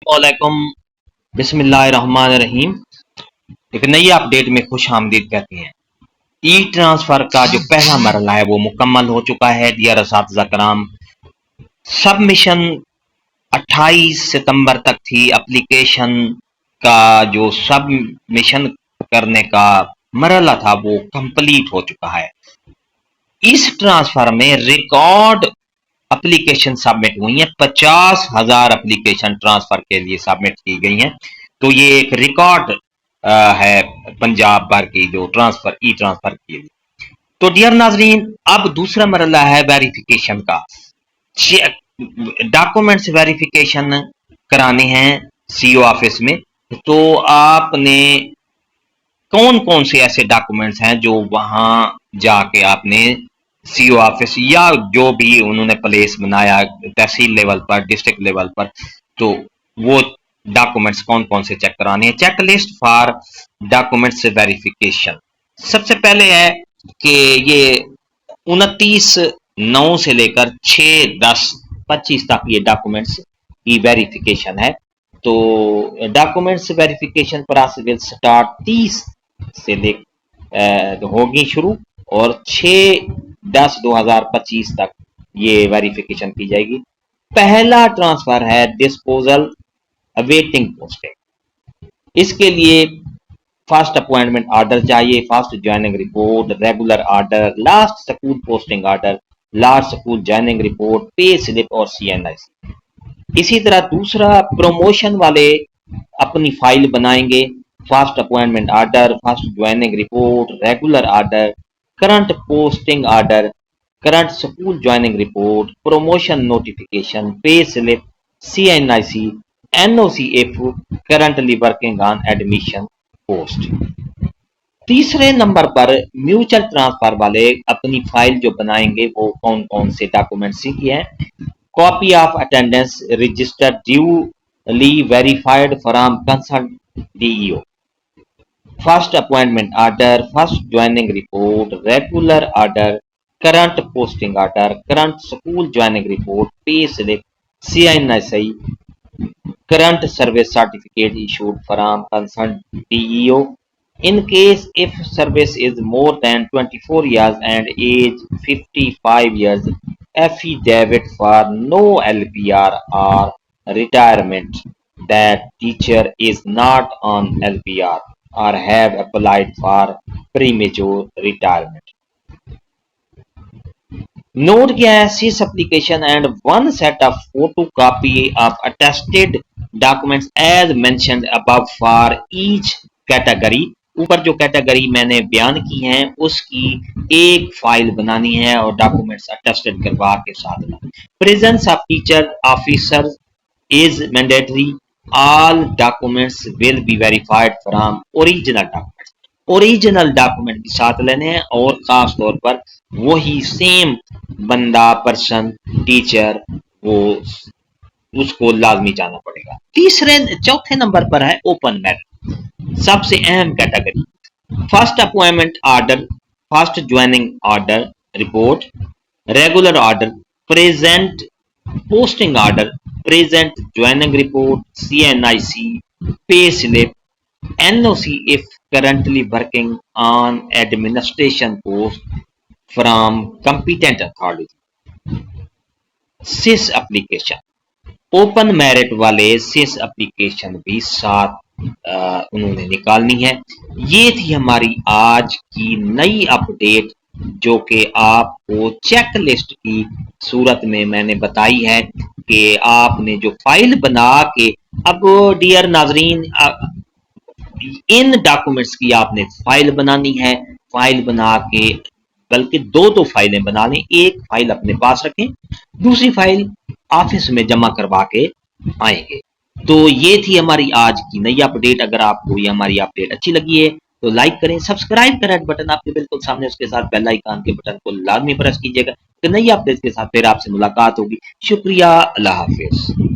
वालेकुम। बिस्मिल्लाहिर्रहमानिर्रहीम। एक नई अपडेट में खुश आमदीद कहते हैं। ई ट्रांसफर का जो पहला मरला है वो मुकम्मल हो चुका है। डियर असातिज़ा कराम, सबमिशन 28 सितंबर तक थी। एप्लीकेशन का जो सबमिशन करने का मरला था वो कंप्लीट हो चुका है। इस ट्रांसफर में रिकॉर्ड एप्लीकेशन सबमिट हुई हैं। 50,000 एप्लीकेशन ट्रांसफर के लिए सबमिट की गई हैं। तो ये एक रिकॉर्ड है पंजाब भर की जो ट्रांसफर ई ट्रांसफर के लिए। तो डियर नाजरीन, अब दूसरा मरला है वेरिफिकेशन का। डॉक्यूमेंट्स वेरिफिकेशन कराने हैं सीओ ऑफिस में। तो आपने कौन कौन से ऐसे डॉक्यूमेंट्स हैं जो वहां जाके आपने सीओ ऑफिस या जो भी उन्होंने प्लेस बनाया तहसील लेवल पर, डिस्ट्रिक्ट लेवल पर, तो वो डॉक्यूमेंट्स कौन कौन से चेक कराने हैं। Checklist for documents verification. सबसे पहले है कि ये 29/9 से लेकर 6/10/25 तक ये डॉक्यूमेंट्स की वेरिफिकेशन है। तो documents verification process will start 30 से ले होगी शुरू और 6/10/2025 तक ये वेरिफिकेशन की जाएगी। पहला ट्रांसफर है डिस्पोजल अवेटिंग पोस्टिंग। इसके लिए फर्स्ट अपॉइंटमेंट ऑर्डर चाहिए, first joining report, regular order, last school posting order, last school joining report, pay slip और CNIC। इसी तरह दूसरा प्रमोशन वाले अपनी फाइल बनाएंगे। First appointment order, first joining report, regular order, current posting order, current school joining report, promotion notification, pay slip, CNIC, NOC if currently working on admission post। तीसरे number पर mutual transfer वाले अपनी file जो बनाएंगे वो कौन कौन से डॉक्यूमेंट्स की हैं। Copy of attendance register duly verified from concern DEO, first appointment order, first joining report, regular order, current posting order, current school joining report, pay slip, CNIC, current service certificate issued from concerned DEO. In case if service is more than 24 years and age 55 years, affidavit for no LPR or retirement that teacher is not on LPR or have applied for premature retirement. Note क्या है, SIS application and one set of photocopy of attested documents as mentioned above for each category। ऊपर जो category मैंने बयान की हैं उसकी एक फाइल बनानी है और डॉक्यूमेंट्स अटेस्टेड करवा के साथ में। Presence of teacher officer is mandatory. All documents will be verified from original documents. Original document भी साथ लेने हैं और खास तौर पर वही सेम बंदा, पर्सन, टीचर, वो उसको लाजमी जाना पड़ेगा। चौथे नंबर पर है ओपन मेरिट, सबसे अहम category. First appointment order, first joining order report, regular order, present posting order, present joining report, CNIC, pay slip, NOC if currently working on administration post from competent authority। SIS application, open merit वाले SIS application भी साथ उन्होंने निकालनी है। ये थी हमारी आज की नई अपडेट जो कि आपको चेक लिस्ट की सूरत में मैंने बताई है कि आपने जो फाइल बना के, अब डियर नाजरीन, इन डॉक्यूमेंट्स की आपने फाइल बनानी है। फाइल बना के, बल्कि दो फाइलें बना लें, एक फाइल अपने पास रखें, दूसरी फाइल ऑफिस में जमा करवा के आएंगे। तो ये थी हमारी आज की नई अपडेट। अगर आपको ये हमारी अपडेट अच्छी लगी है तो लाइक करें, सब्सक्राइब का रेड बटन आपके बिल्कुल सामने, उसके साथ बेल आइकन के बटन को लाजमी प्रेस कीजिएगा। तो नई अपडेट के साथ फिर आपसे मुलाकात होगी। शुक्रिया, अल्लाह हाफिज।